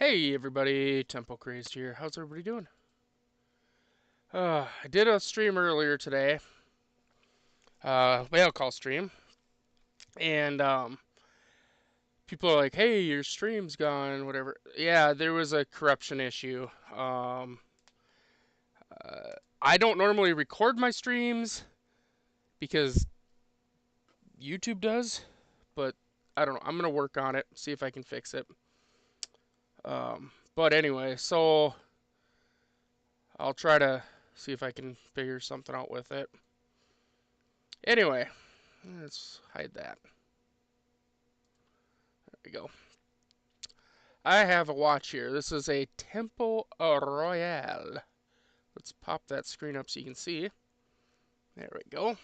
Hey everybody, Tempo Crazed here. How's everybody doing? I did a stream earlier today, whale call stream, and people are like, "Hey, your stream's gone, whatever." Yeah, there was a corruption issue. Uh, I don't normally record my streams because YouTube does, but I don't know. I'm gonna work on it, see if I can fix it. But anyway, so I'll try to see if I can figure something out with it. Anyway, let's hide that. There we go. I have a watch here. This is a Temple Royale. Let's pop that screen up so you can see. There we go.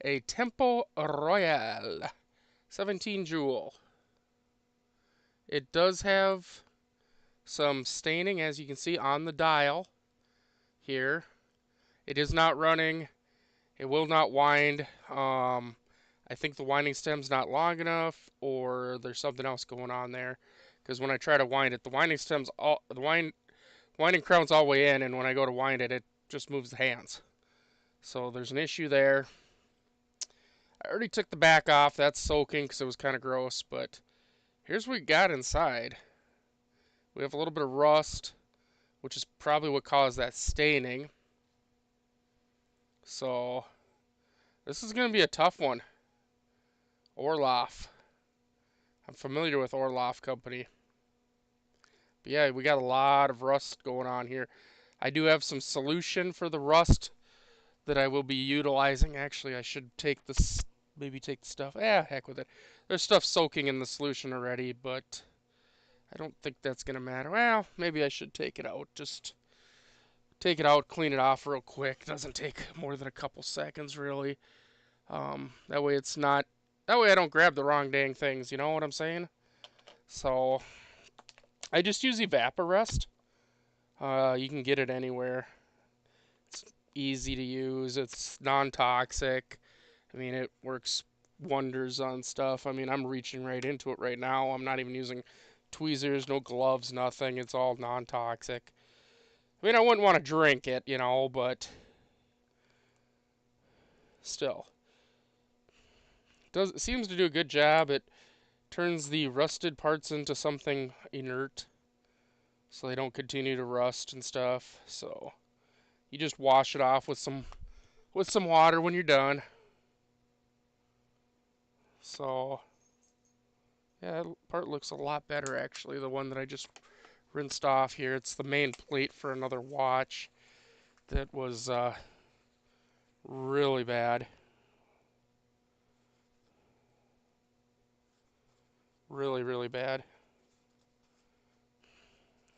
A Temple Royale. 17 jewel. It does have some staining, as you can see, on the dial here. It is not running. It will not wind. I think the winding stem's not long enough, or there's something else going on there. Because when I try to wind it, the winding stem's all winding crown's all the way in, and when I go to wind it, it just moves the hands. So there's an issue there. I already took the back off. That's soaking because it was kind of gross. But here's what we got inside. We have a little bit of rust, which is probably what caused that staining. So this is going to be a tough one. Orloff. I'm familiar with Orloff Company. But yeah, we got a lot of rust going on here. I do have some solution for the rust that I will be utilizing. Actually, I should take this, maybe take the stuff. Heck with it. There's stuff soaking in the solution already, but I don't think that's going to matter. Well, maybe I should take it out. Just take it out, clean it off real quick. Doesn't take more than a couple seconds, really. That way it's not, that way I don't grab the wrong dang things, you know what I'm saying? So, I just use Evaporest. You can get it anywhere. It's easy to use. It's non-toxic. I mean, it works wonders on stuff. I mean, I'm reaching right into it right now. I'm not even using tweezers, no gloves, nothing. It's all non-toxic. I mean, I wouldn't want to drink it, but still. It seems to do a good job. It turns the rusted parts into something inert so they don't continue to rust and stuff. So, you just wash it off with some water when you're done. So, yeah, that part looks a lot better actually. The one that I just rinsed off here. It's the main plate for another watch that was really bad. Really, really bad.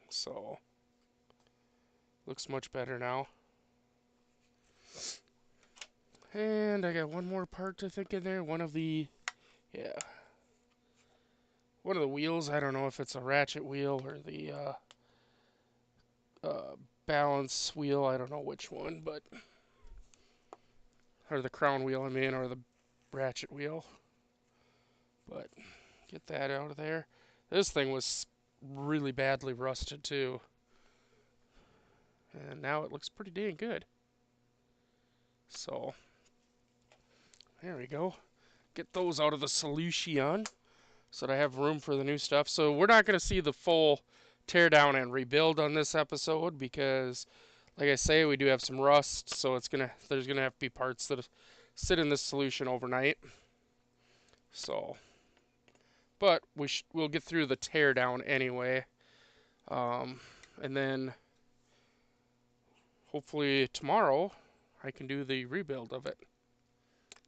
So, looks much better now. And I got one more part to think in there. Yeah, one of the wheels. I don't know if it's a ratchet wheel or the uh, balance wheel. I don't know which one, but or the crown wheel. I mean, or the ratchet wheel. But get that out of there. This thing was really badly rusted too, and now it looks pretty dang good. So there we go. Get those out of the solution so that I have room for the new stuff. So we're not going to see the full tear down and rebuild on this episode because, like I say, we do have some rust. So there's gonna have to be parts that sit in this solution overnight. So, but we'll get through the tear down anyway, and then hopefully tomorrow I can do the rebuild of it.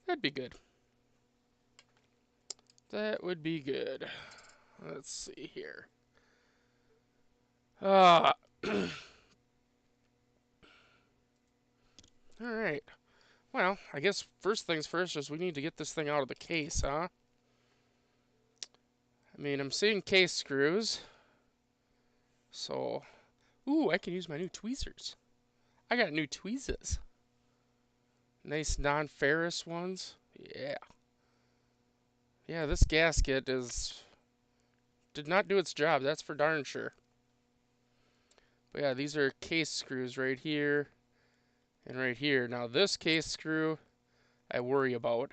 That'd be good. That would be good. Let's see here. Uh, Alright. Well, I guess first things first is we need to get this thing out of the case, huh? I mean, I'm seeing case screws. So, ooh, I can use my new tweezers. I got new tweezers. Nice non-ferrous ones. Yeah. Yeah, this gasket did not do its job, that's for darn sure. But yeah, these are case screws right here and right here. Now this case screw, I worry about.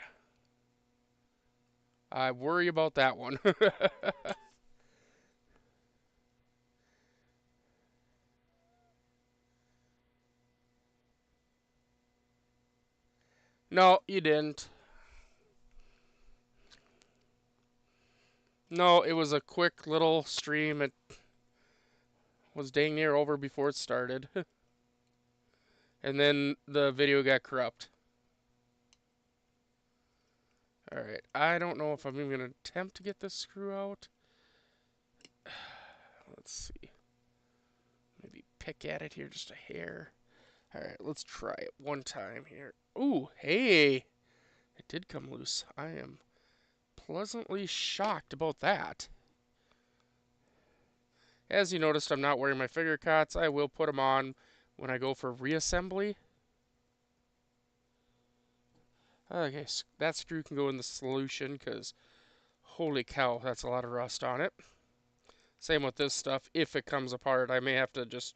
I worry about that one. No, you didn't. No, it was a quick little stream. It was dang near over before it started. And then the video got corrupt. Alright, I don't know if I'm even going to attempt to get this screw out. Let's see. Maybe pick at it here just a hair. Alright, let's try it one time here. Ooh, hey! It did come loose. I am pleasantly shocked about that. As you noticed, I'm not wearing my finger cots. I will put them on when I go for reassembly. Okay, so that screw can go in the solution because holy cow, that's a lot of rust on it. Same with this stuff. If it comes apart, I may have to just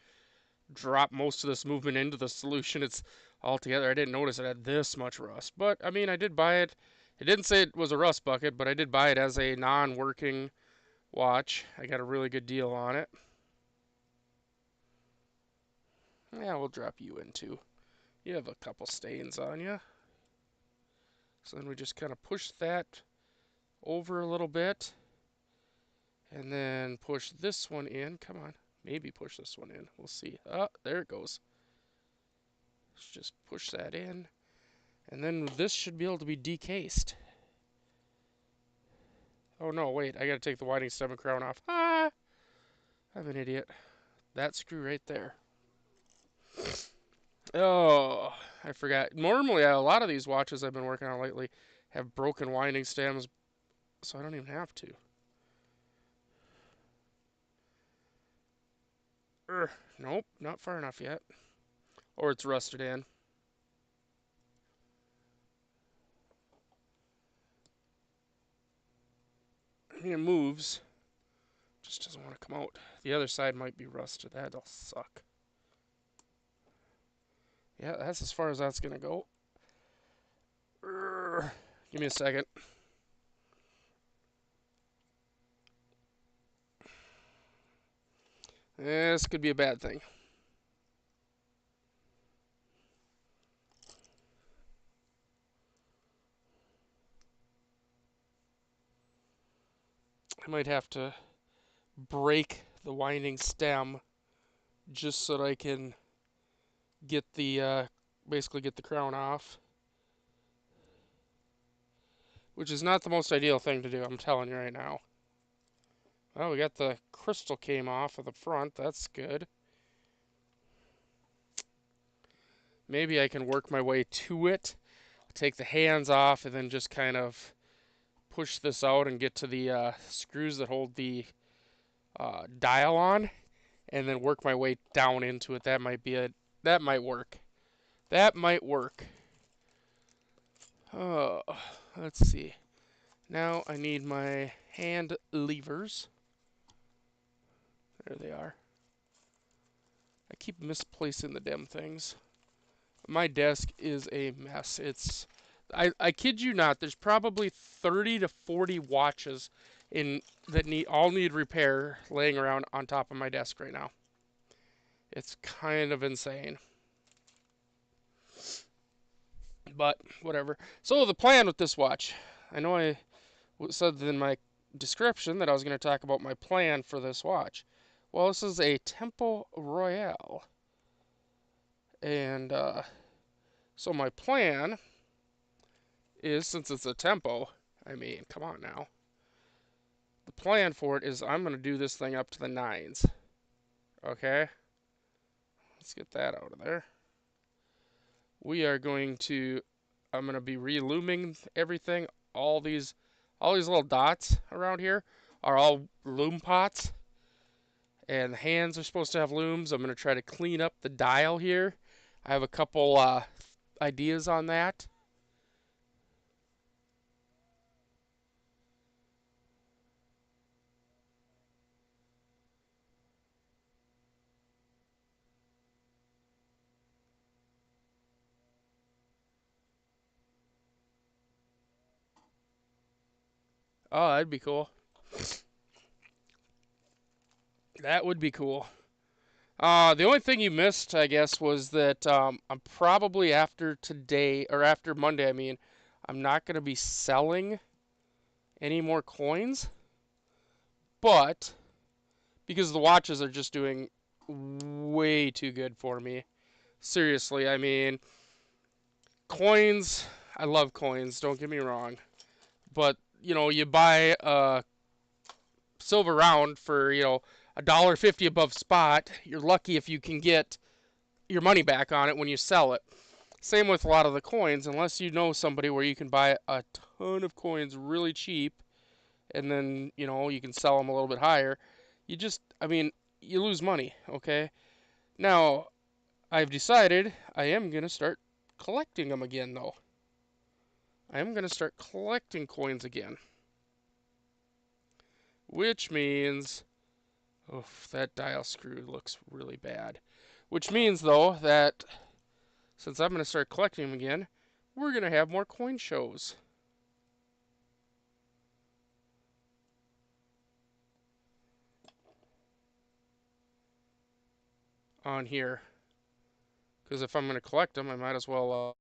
drop most of this movement into the solution. It's all together. I didn't notice it had this much rust. But, I mean, I did buy it. It didn't say it was a rust bucket, but I did buy it as a non-working watch. I got a really good deal on it. Yeah, we'll drop you in too. You have a couple stains on you. So then we just kind of push that over a little bit. And then push this one in. Come on. Maybe push this one in. We'll see. Oh, there it goes. Let's just push that in. And then this should be able to be decased. Oh no, wait. I gotta take the winding stem and crown off. Ah! I'm an idiot. That screw right there. Oh, I forgot. Normally, a lot of these watches I've been working on lately have broken winding stems, so I don't even have to. Nope, not far enough yet. Or it's rusted in. I mean, it moves. Just doesn't want to come out. The other side might be rusted. That'll suck. Yeah, that's as far as that's going to go. Give me a second. This could be a bad thing. I might have to break the winding stem just so that I can get the basically get the crown off, which is not the most ideal thing to do, I'm telling you right now. Well, we got the crystal came off of the front. That's good. Maybe I can work my way to it, take the hands off, and then just kind of push this out and get to the screws that hold the dial on, and then work my way down into it. That might be a that might work. That might work. Oh, let's see. Now I need my hand levers. There they are. I keep misplacing the damn things. My desk is a mess. I kid you not, there's probably 30 to 40 watches that all need repair laying around on top of my desk right now. It's kind of insane. But whatever. So the plan with this watch. I know I said in my description that I was going to talk about my plan for this watch. Well, this is a Tempo Royale. And so my plan is, since it's a Tempo, I mean, come on now. The plan for it is I'm going to do this thing up to the 9s. Okay? Let's get that out of there. I'm going to be reluming everything. All these little dots around here are all loom pots. And the hands are supposed to have looms. I'm going to try to clean up the dial here. I have a couple ideas on that. Oh, that'd be cool. That would be cool. The only thing you missed, I guess, was that I'm probably after today, or after Monday, I mean, I'm not going to be selling any more coins, but because the watches are just doing way too good for me. Seriously, I mean, coins, I love coins, don't get me wrong, but you buy a silver round for, $1.50 above spot, you're lucky if you can get your money back on it when you sell it. Same with a lot of the coins, unless you know somebody where you can buy a ton of coins really cheap and then, you can sell them a little bit higher. I mean, you lose money, okay? Now, I've decided I am going to start collecting them again, though. I am going to start collecting coins again. Which means, oh, that dial screw looks really bad. Which means, though, that since I'm going to start collecting them again, we're going to have more coin shows. On here. Because if I'm going to collect them, I might as well.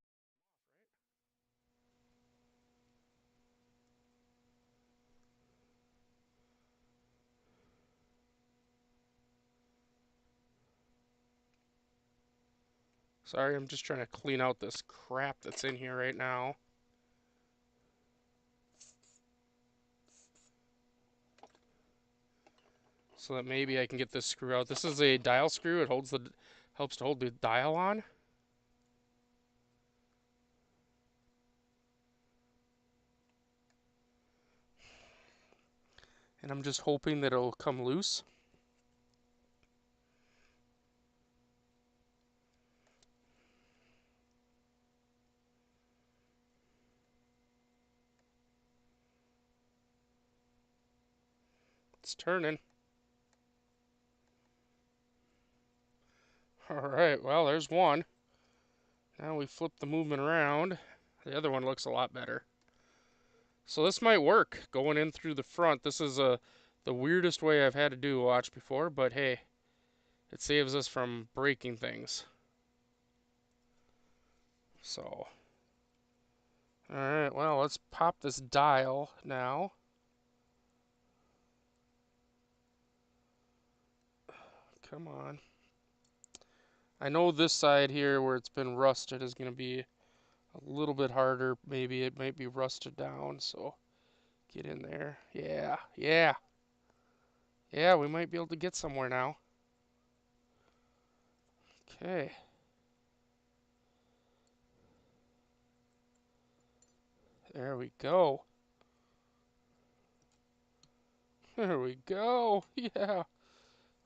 Sorry, I'm just trying to clean out this crap that's in here right now. So that maybe I can get this screw out. This is a dial screw. It helps to hold the dial on. And I'm just hoping that it'll come loose. It's turning. Alright, well, there's one. Now we flip the movement around. The other one looks a lot better. So this might work, going in through the front. This is the weirdest way I've had to do a watch before, but hey, it saves us from breaking things. So, alright, well, let's pop this dial now. Come on. I know this side here where it's been rusted is going to be a little bit harder. Maybe it might be rusted down, so get in there. Yeah, yeah. Yeah, we might be able to get somewhere now. Okay. There we go. There we go. Yeah.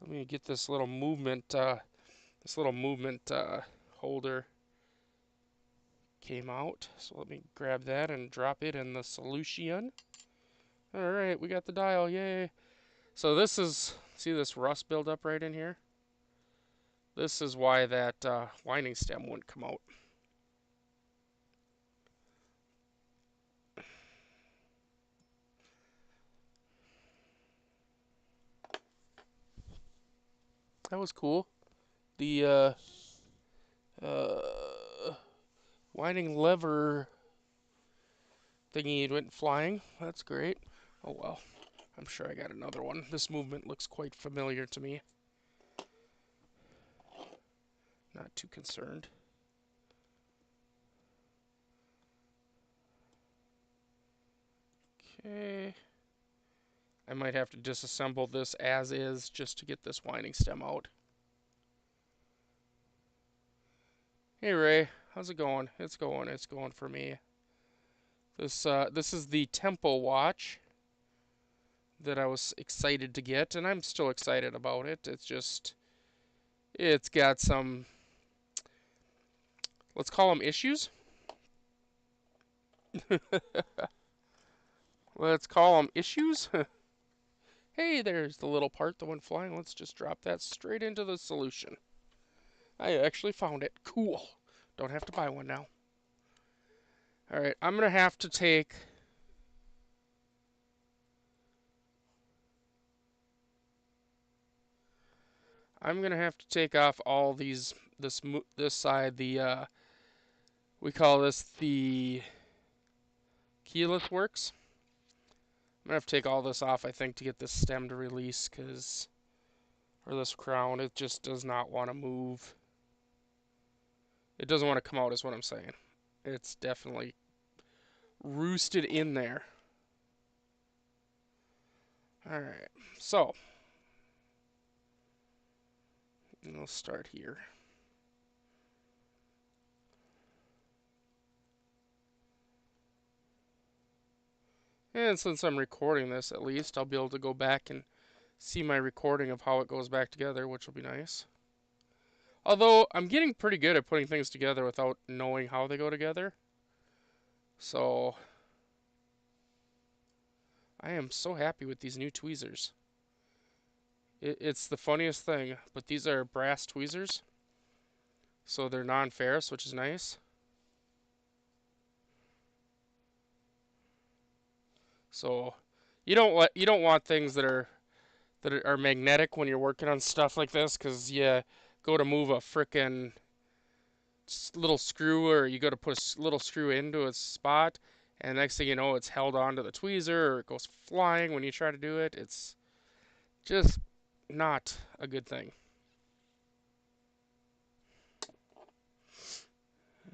Let me get this little movement holder came out. So let me grab that and drop it in the solution. All right, we got the dial. Yay. So this is, see this rust buildup right in here? This is why that winding stem wouldn't come out. That was cool. The winding lever thingy went flying. That's great. Oh well, I'm sure I got another one. This movement looks quite familiar to me. Not too concerned. Okay. I might have to disassemble this as is just to get this winding stem out. Hey Ray, how's it going? It's going for me. This is the Tempo watch that I was excited to get, and I'm still excited about it. It's got some, let's call them issues. Let's call them issues. Hey, there's the little part that went flying. Let's just drop that straight into the solution. I actually found it. Cool. Don't have to buy one now. All right, I'm going to have to take I'm gonna have to take off all these this side. We call this the keyless works. I'm gonna have to take all this off, I think, to get this stem to release, or this crown, it just does not want to move. It doesn't want to come out, is what I'm saying. It's definitely roosted in there. All right, so we'll start here. And since I'm recording this, at least, I'll be able to go back and see my recording of how it goes back together, which will be nice. Although, I'm getting pretty good at putting things together without knowing how they go together. So, I am so happy with these new tweezers. It's the funniest thing, but these are brass tweezers. So they're non-ferrous, which is nice. So you don't want things that are magnetic when you're working on stuff like this, because you go to move a frickin' little screw, or you go to put a little screw into a spot, and next thing you know, it's held onto the tweezer, or it goes flying when you try to do it. It's just not a good thing.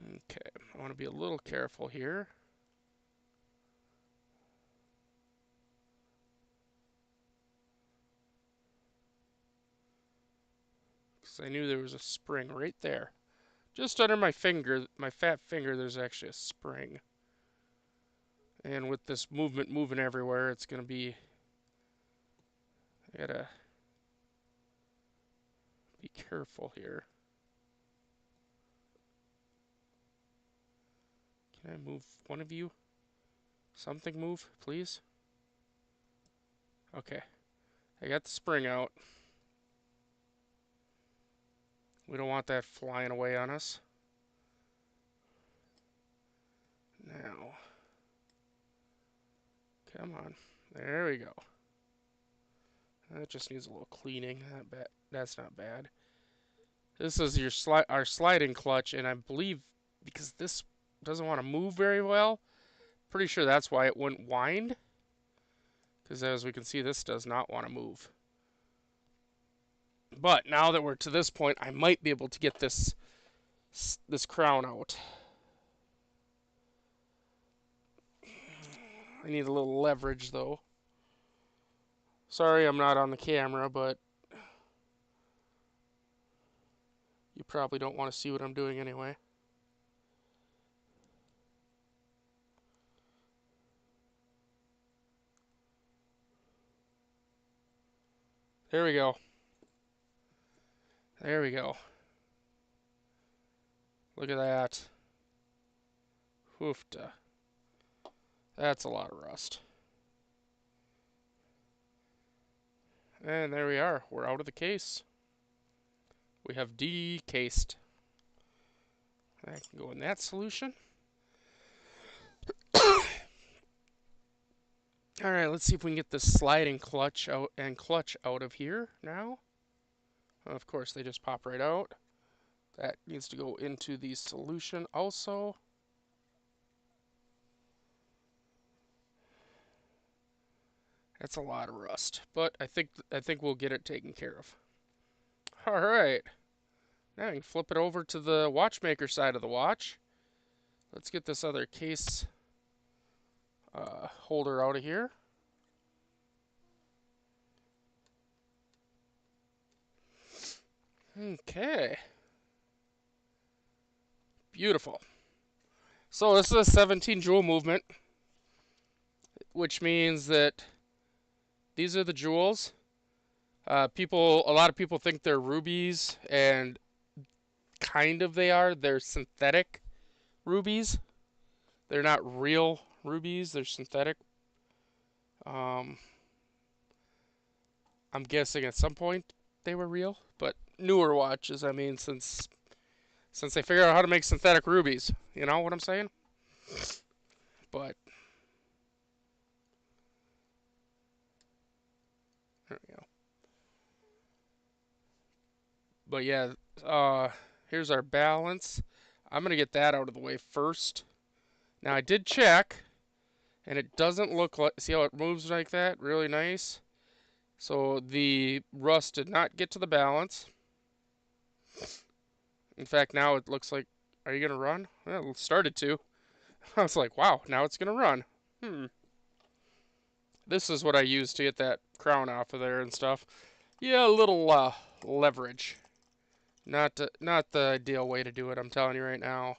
Okay, I want to be a little careful here. Because I knew there was a spring right there. Just under my finger, my fat finger, there's actually a spring. And with this movement moving everywhere, it's going to be... I gotta be careful here. Can I move one of you? Something move, please? Okay. I got the spring out. We don't want that flying away on us. Now. Come on. There we go. That just needs a little cleaning. That's not bad. This is our sliding clutch, and I believe because this doesn't want to move very well, pretty sure that's why it wouldn't wind. Because as we can see, this does not want to move. But now that we're to this point, I might be able to get this crown out. I need a little leverage, though. Sorry I'm not on the camera, but you probably don't want to see what I'm doing anyway. There we go. There we go. Look at that. Hoofta. That's a lot of rust. And there we are. We're out of the case. We have decased. I can go in that solution. Alright, let's see if we can get this sliding clutch out of here now. Of course, they just pop right out. That needs to go into the solution also. That's a lot of rust, but I think we'll get it taken care of. All right. Now you can flip it over to the watchmaker side of the watch. Let's get this other case holder out of here. Okay. Beautiful. So this is a 17 jewel movement, which means that these are the jewels. A lot of people think they're rubies, and kind of they are. They're synthetic rubies. They're not real rubies. They're synthetic. I'm guessing at some point they were real, but newer watches. I mean, since they figured out how to make synthetic rubies, you know what I'm saying? But there we go. But yeah, here's our balance. I'm gonna get that out of the way first. Now I did check, and it doesn't look like. See how it moves like that? Really nice. So the rust did not get to the balance. In fact, now it looks like. Are you gonna run? Well, it started to. I was like, wow, now it's gonna run. Hmm. This is what I use to get that crown off of there and stuff. Yeah, a little leverage. Not the ideal way to do it. I'm telling you right now.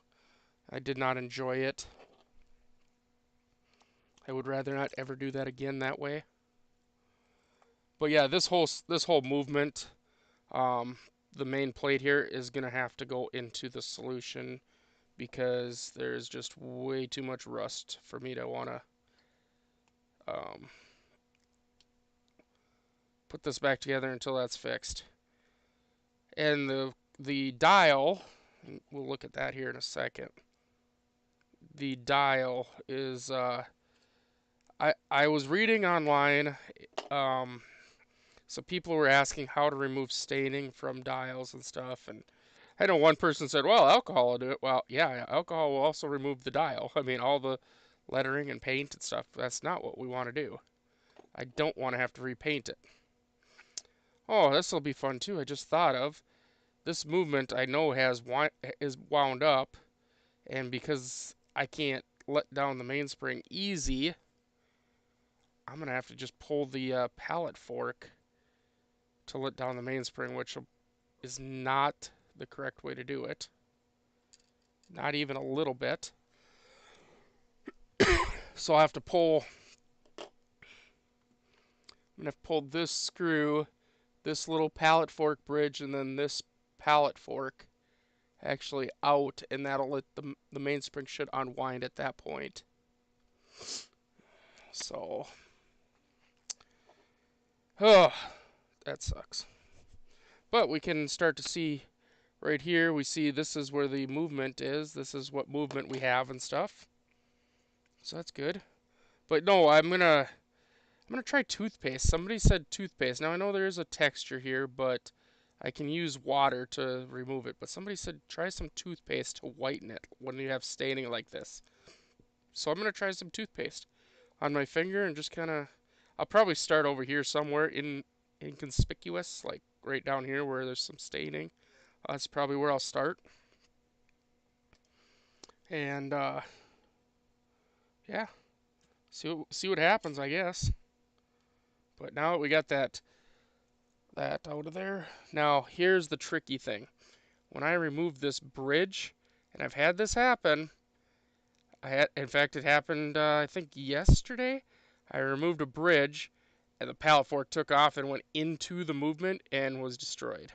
I did not enjoy it. I would rather not ever do that again that way. But yeah, this whole movement, um, the main plate here is gonna have to go into the solution because there's just way too much rust for me to wanna um, put this back together until that's fixed. And the dial, we'll look at that here in a second. The dial is I was reading online. Um, So people were asking how to remove staining from dials and stuff, and I know one person said, "Well, alcohol will do it." Well, yeah, alcohol will also remove the dial. I mean, all the lettering and paint and stuff. That's not what we want to do. I don't want to have to repaint it. Oh, this will be fun too. I just thought of this movement. I know is wound up, and because I can't let down the mainspring easy, I'm gonna have to just pull the pallet fork to let down the mainspring, which is not the correct way to do it. Not even a little bit. So I have to pull. I'm gonna have to pull this screw, this little pallet fork bridge, and then this pallet fork actually out, and that'll let the mainspring should unwind at that point. So, oh, that sucks. But we can start to see right here. We see this is where the movement is. This is what movement we have and stuff. So that's good. But no, I'm gonna try toothpaste. Somebody said toothpaste. Now I know there is a texture here, but I can use water to remove it. But somebody said try some toothpaste to whiten it when you have staining like this. So I'm gonna try some toothpaste on my finger and just kind of. I'll probably start over here somewhere in inconspicuous, like right down here where there's some staining. That's probably where I'll start. And yeah, see what happens, I guess. But now we got that out of there. Now here's the tricky thing. When I remove this bridge, and I've had this happen, in fact, it happened, I think yesterday. I removed a bridge, and the pallet fork took off and went into the movement and was destroyed.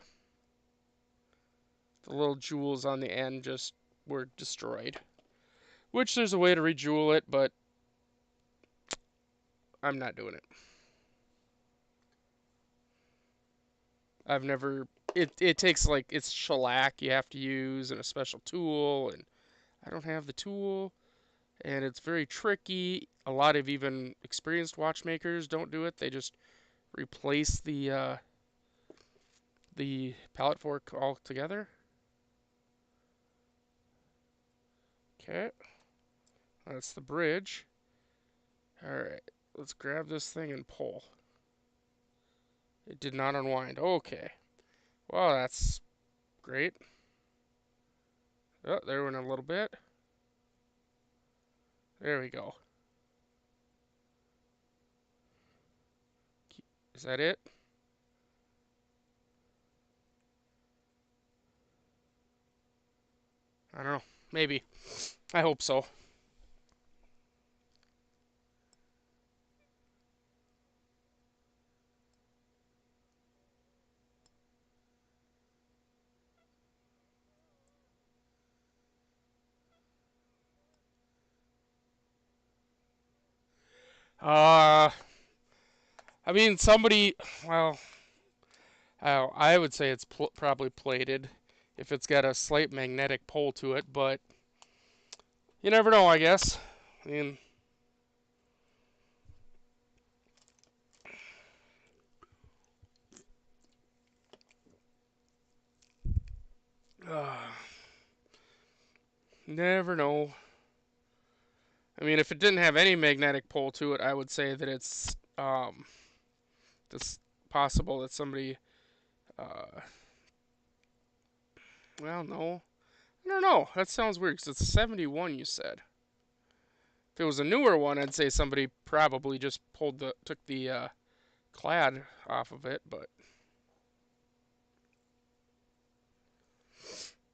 The little jewels on the end just were destroyed. Which there's a way to rejewel it, but I'm not doing it. I've never. It takes like it's shellac you have to use and a special tool, and I don't have the tool. And it's very tricky. A lot of even experienced watchmakers don't do it. They just replace the pallet fork altogether. Okay, that's the bridge. All right, let's grab this thing and pull. It did not unwind. Okay, well that's great. Oh, there went a little bit. There we go. Is that it? I don't know. Maybe. I hope so. Uh, I mean, somebody. Well, I would say it's probably plated if it's got a slight magnetic pull to it, but you never know, I guess. I mean, Never know. I mean, if it didn't have any magnetic pull to it, I would say that it's possible that somebody, uh, well, no, I don't know. That sounds weird because it's 71. You said. If it was a newer one, I'd say somebody probably just took the clad off of it, but.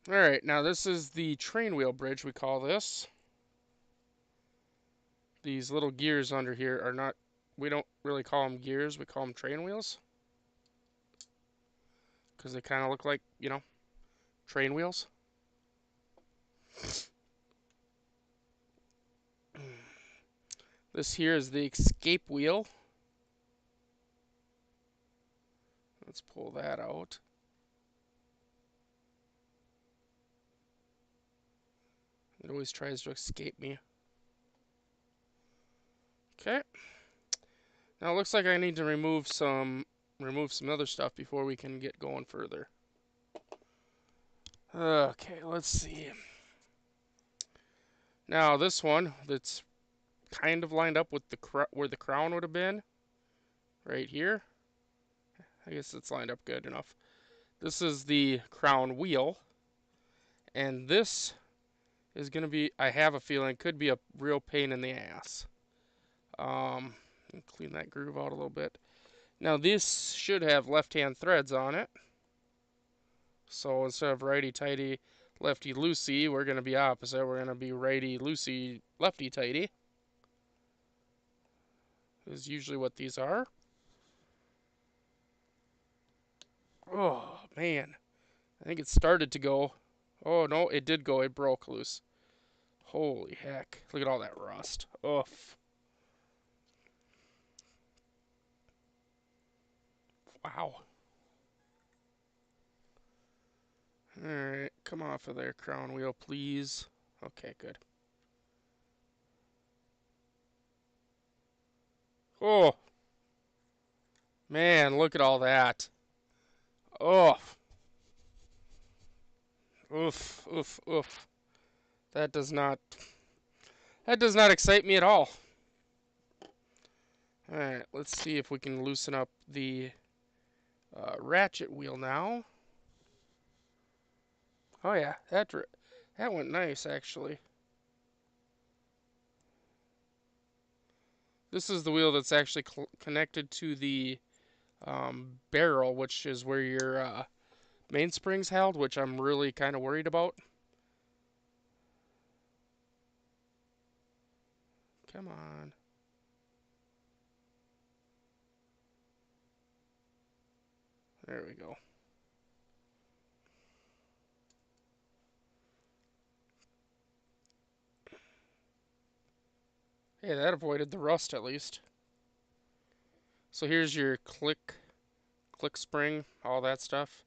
All right, now this is the train wheel bridge. We call this. These little gears under here are not. We don't really call them gears. We call them train wheels because they kind of look like train wheels. This here is the escape wheel. Let's pull that out. It always tries to escape me. Okay. Now it looks like I need to remove some other stuff before we can get going further. Okay, let's see. Now this one that's kind of lined up with where the crown would have been, right here. I guess it's lined up good enough. This is the crown wheel, and this is going to be, I have a feeling, could be a real pain in the ass. Clean that groove out a little bit. Now this should have left-hand threads on it. So instead of righty-tighty, lefty-loosey, we're going to be opposite. We're going to be righty-loosey, lefty-tighty. Is usually what these are. Oh, man. I think it started to go. Oh, no, it did go. It broke loose. Holy heck. Look at all that rust. Oof. Wow. Alright, come off of there, crown wheel, please. Okay, good. Oh, man, look at all that. Oh, oof, oof, oof. That does not excite me at all. Alright, let's see if we can loosen up the ratchet wheel now. Oh yeah, that went nice actually. This is the wheel that's actually connected to the barrel, which is where your mainspring's held, which I'm really kind of worried about. Come on. There we go. Hey, that avoided the rust at least. So here's your click spring, all that stuff.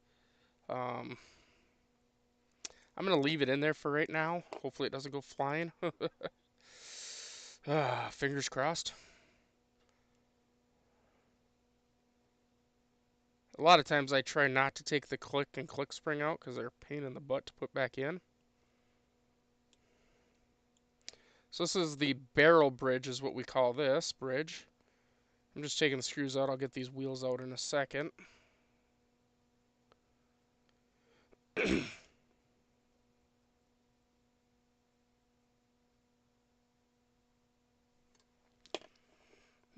I'm going to leave it in there for right now. Hopefully it doesn't go flying. Fingers crossed. A lot of times I try not to take the click and click spring out because they're a pain in the butt to put back in. So this is the barrel bridge is what we call this bridge. I'm just taking the screws out. I'll get these wheels out in a second.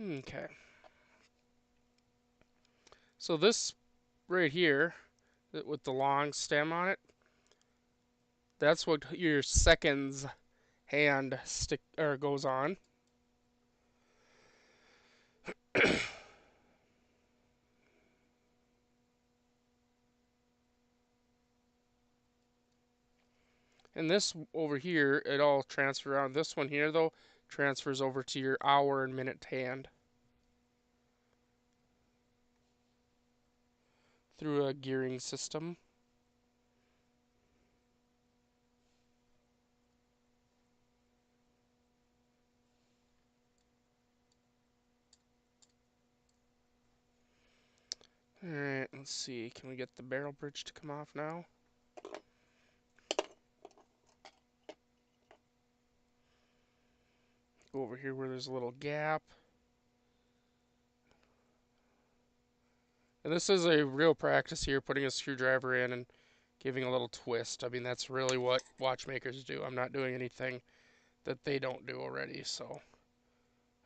Okay. So this right here with the long stem on it, that's what your seconds hand stick or goes on. And this over here, it all transfers around. This one here, though, transfers over to your hour and minute hand through a gearing system. Alright, let's see. Can we get the barrel bridge to come off now? go over here where there's a little gap. And this is a real practice here, putting a screwdriver in and giving a little twist. I mean, that's really what watchmakers do. I'm not doing anything that they don't do already, so.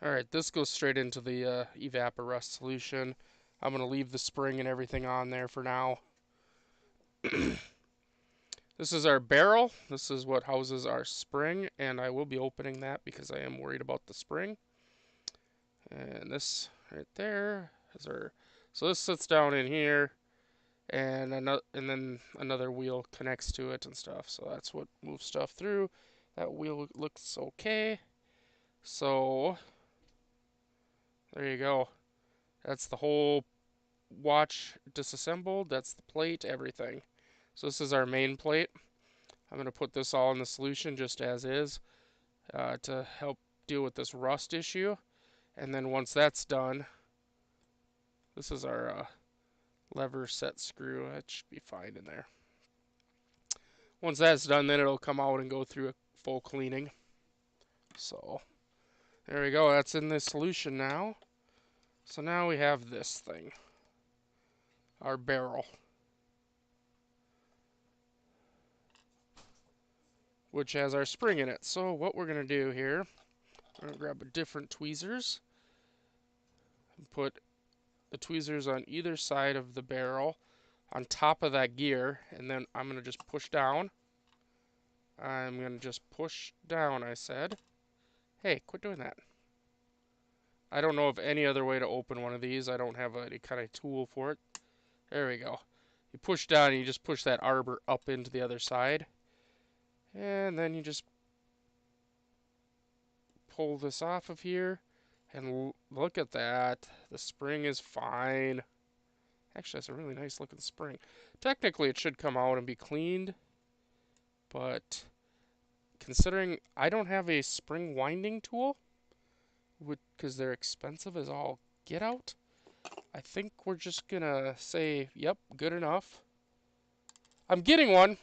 Alright, this goes straight into the Evaporust solution. I'm going to leave the spring and everything on there for now. This is our barrel. This is what houses our spring, and I will be opening that because I am worried about the spring. And this right there is our... So this sits down in here, and then another wheel connects to it and stuff. So that's what moves stuff through. That wheel looks okay. So there you go. That's the whole watch disassembled. That's the plate, everything. So this is our main plate. I'm going to put this all in the solution just as is to help deal with this rust issue. And then once that's done, this is our lever set screw. That should be fine in there. Once that's done, then it'll come out and go through a full cleaning. So there we go. That's in the solution now. So now we have this thing, our barrel, which has our spring in it. So what we're going to do here, we're going to grab a different tweezers and put the tweezers on either side of the barrel on top of that gear, and then I'm going to just push down. I'm going to just push down, I said. Hey, quit doing that. I don't know of any other way to open one of these. I don't have any kind of tool for it. There we go. You push down and you just push that arbor up into the other side. And then you just pull this off of here. And look at that. The spring is fine. Actually, that's a really nice looking spring. Technically, it should come out and be cleaned. But considering I don't have a spring winding tool, because they're expensive as all get out, I think we're just going to say, yep, good enough. I'm getting one.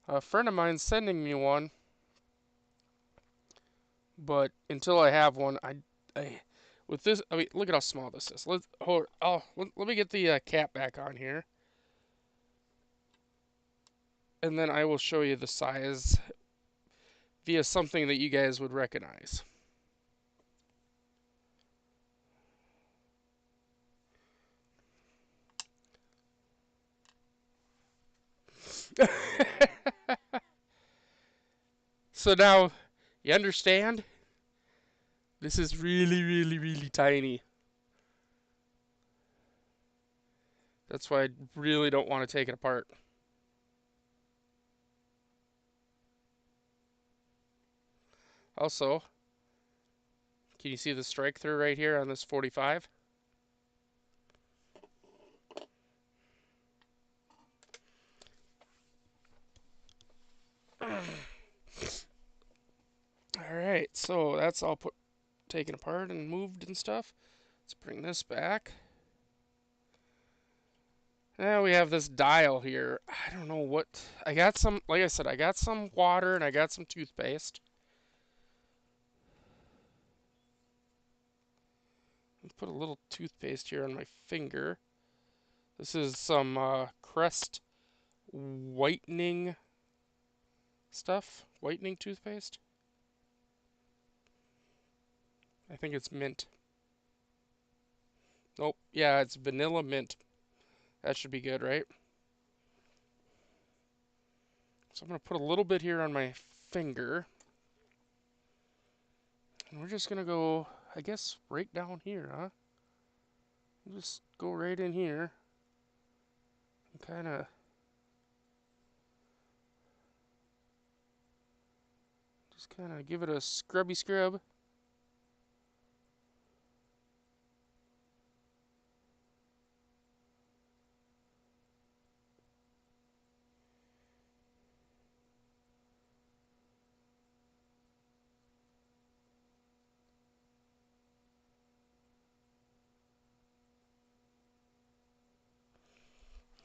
A friend of mine's sending me one. But until I have one, with this, I mean, look at how small this is. Let me get the cap back on here. And then I will show you the size via something that you guys would recognize. So now, you understand? This is really, really, really tiny. That's why I really don't want to take it apart. Also, can you see the strike through right here on this 45? Alright, so that's all taken apart and moved and stuff. Let's bring this back. Now we have this dial here. I don't know what... I got some... Like I said, I got some water and I got some toothpaste. Let's put a little toothpaste here on my finger. This is some Crest whitening stuff. Whitening toothpaste. I think it's mint. Nope. Yeah, it's vanilla mint. That should be good, right? So I'm going to put a little bit here on my finger. And we're just going to go, I guess, right down here, huh? We'll just go right in here. And kind of... Just kind of give it a scrubby scrub.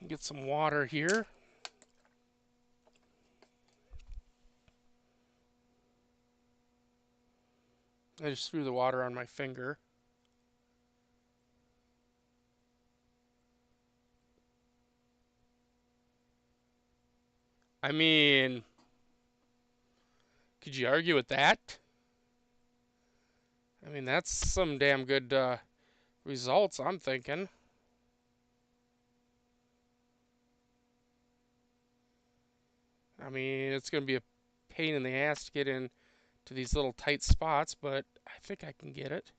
Get some water here. I just threw the water on my finger. I mean, could you argue with that? I mean, that's some damn good results, I'm thinking. I mean, it's going to be a pain in the ass to get in to these little tight spots, but I think I can get it.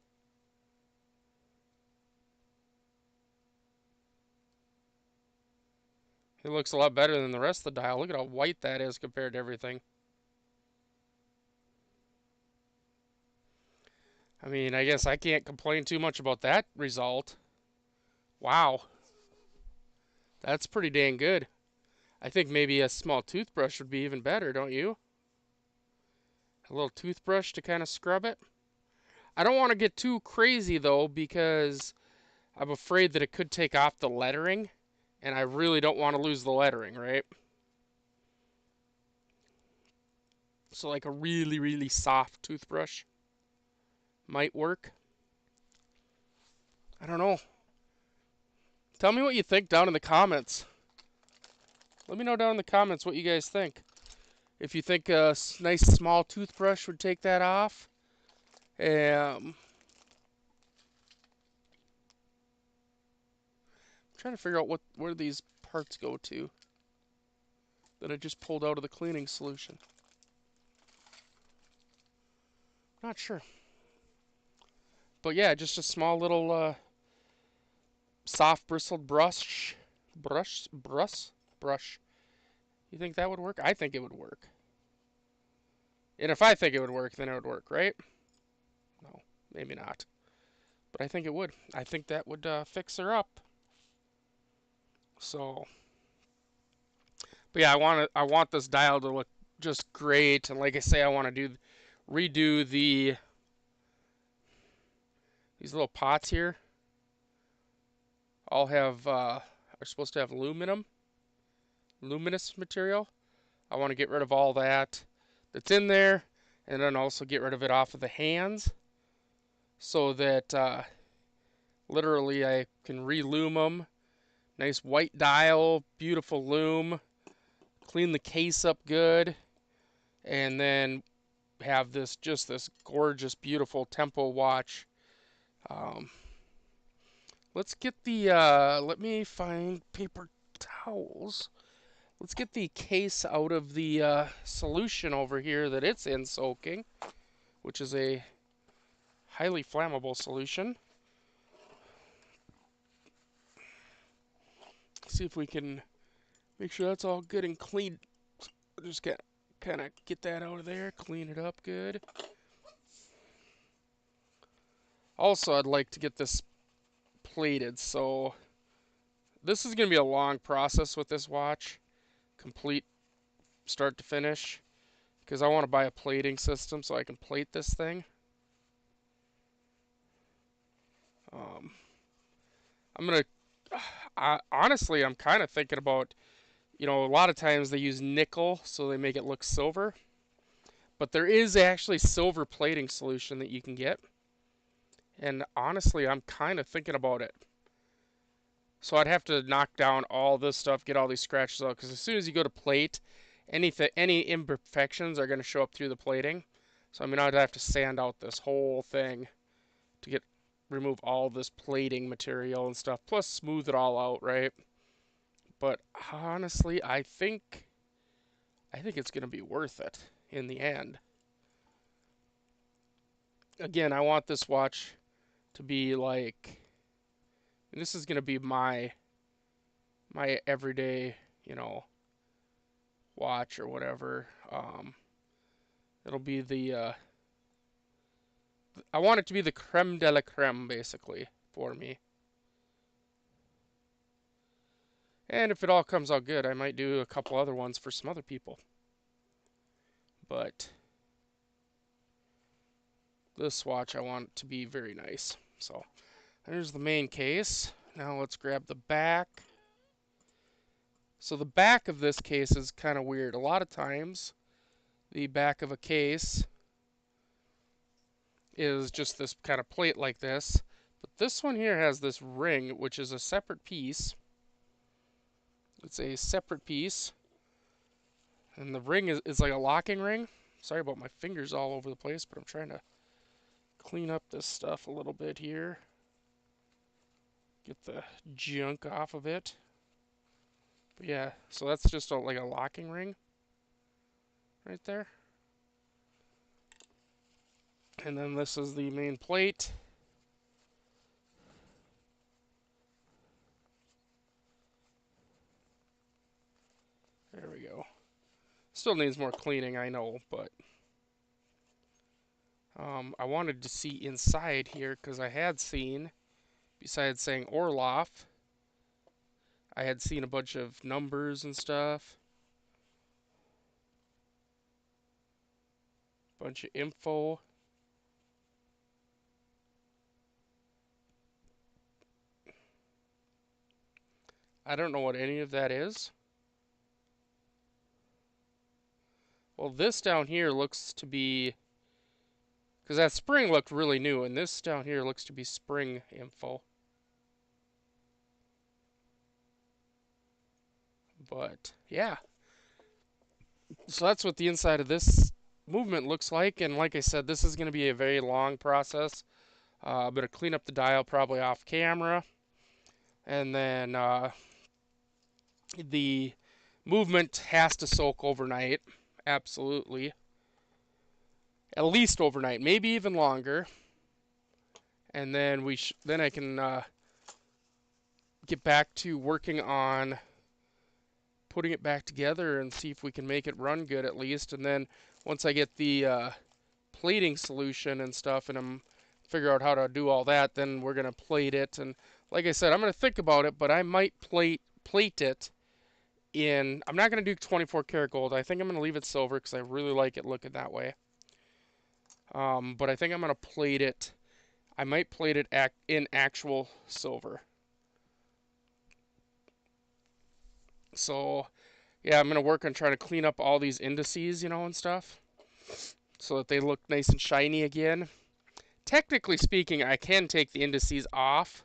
It looks a lot better than the rest of the dial. Look at how white that is compared to everything. I mean, I guess I can't complain too much about that result. Wow, that's pretty dang good. I think maybe a small toothbrush would be even better, don't you? A little toothbrush to kind of scrub it. I don't want to get too crazy though, because I'm afraid that it could take off the lettering, and I really don't want to lose the lettering, right? So like a really, really soft toothbrush might work. I don't know. Tell me what you think down in the comments. Let me know down in the comments what you guys think. If you think a nice small toothbrush would take that off. I'm trying to figure out where these parts go to that I just pulled out of the cleaning solution. Not sure. But yeah, just a small little soft bristled brush. You think that would work? I think it would work. And if I think it would work, then it would work, right? No, maybe not. But I think it would. I think that would fix her up. So, but yeah, I want this dial to look just great. And like I say, I want to redo these little pots here. All are supposed to have luminous material. I want to get rid of all that's in there, and then also get rid of it off of the hands, so that literally I can relume them. Nice white dial, beautiful lume. Clean the case up good, and then have this gorgeous, beautiful tempo watch. Let's get let me find paper towels. Let's get the case out of the solution over here that it's in soaking, which is a highly flammable solution. See if we can make sure that's all good and clean. Just kind of get that out of there, clean it up good. Also, I'd like to get this plated, so this is going to be a long process with this watch, complete start to finish, because I want to buy a plating system so I can plate this thing. I'm going to, honestly, I'm kind of thinking about, a lot of times they use nickel so they make it look silver, but there is actually silver plating solution that you can get, and honestly, I'm kind of thinking about it. So I'd have to knock down all this stuff, get all these scratches out, because as soon as you go to plate, any imperfections are going to show up through the plating. So I mean, I'd have to sand out this whole thing to remove all this plating material and stuff, plus smooth it all out, right? But honestly, I think it's going to be worth it in the end. Again, I want this watch to be like, and this is going to be my everyday, watch or whatever. It'll be I want it to be the creme de la creme, basically, for me. And if it all comes out good, I might do a couple other ones for some other people. But this watch, I want to be very nice. So there's the main case. Now let's grab the back. So the back of this case is kind of weird. A lot of times, the back of a case is just this kind of plate like this. But this one here has this ring, which is a separate piece. It's a separate piece. And the ring is like a locking ring. Sorry about my fingers all over the place, but I'm trying to clean up this stuff a little bit here. Get the junk off of it. But yeah, so that's just like a locking ring right there. And then this is the main plate. There we go. Still needs more cleaning, I know, but I wanted to see inside here because I had seen, besides saying Orloff, I had seen a bunch of numbers and stuff. Bunch of info. I don't know what any of that is. Well, this down here looks to be, because that spring looked really new, and this down here looks to be spring info. But yeah, so that's what the inside of this movement looks like. And like I said, this is going to be a very long process. I'm going to clean up the dial probably off camera, and then the movement has to soak overnight. Absolutely, at least overnight, maybe even longer. And then then I can get back to working on putting it back together and see if we can make it run good at least. And then once I get the plating solution and stuff and I'm figure out how to do all that, then we're gonna plate it. And like I said, I'm gonna think about it, but I might plate it in, I'm not gonna do 24 karat gold. I think I'm gonna leave it silver because I really like it looking that way. But I think I'm gonna plate it, I might plate it in actual silver. So yeah, I'm gonna work on trying to clean up all these indices, and stuff, so that they look nice and shiny again. Technically speaking, I can take the indices off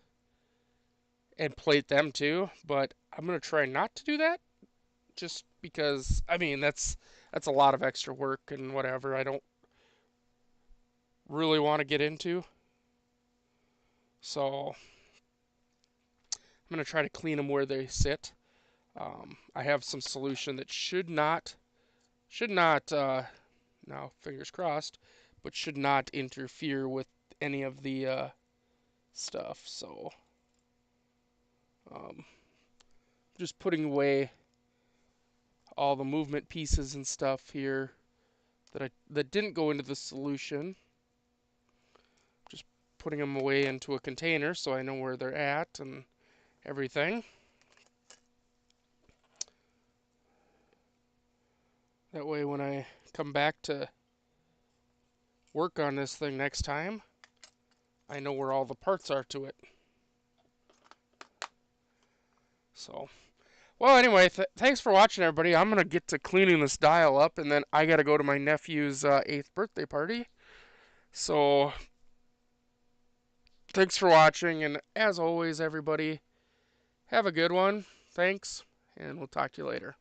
and plate them too, but I'm gonna try not to do that, just because I mean that's a lot of extra work and whatever I don't really want to get into. So I'm gonna try to clean them where they sit. I have some solution that should not, now fingers crossed, but should not interfere with any of the stuff. So just putting away all the movement pieces and stuff here that didn't go into the solution. Just putting them away into a container so I know where they're at and everything. That way when I come back to work on this thing next time, I know where all the parts are to it. So, well, anyway, thanks for watching, everybody. I'm going to get to cleaning this dial up, and then I got to go to my nephew's 8th birthday party. So, thanks for watching, and as always, everybody, have a good one. Thanks, and we'll talk to you later.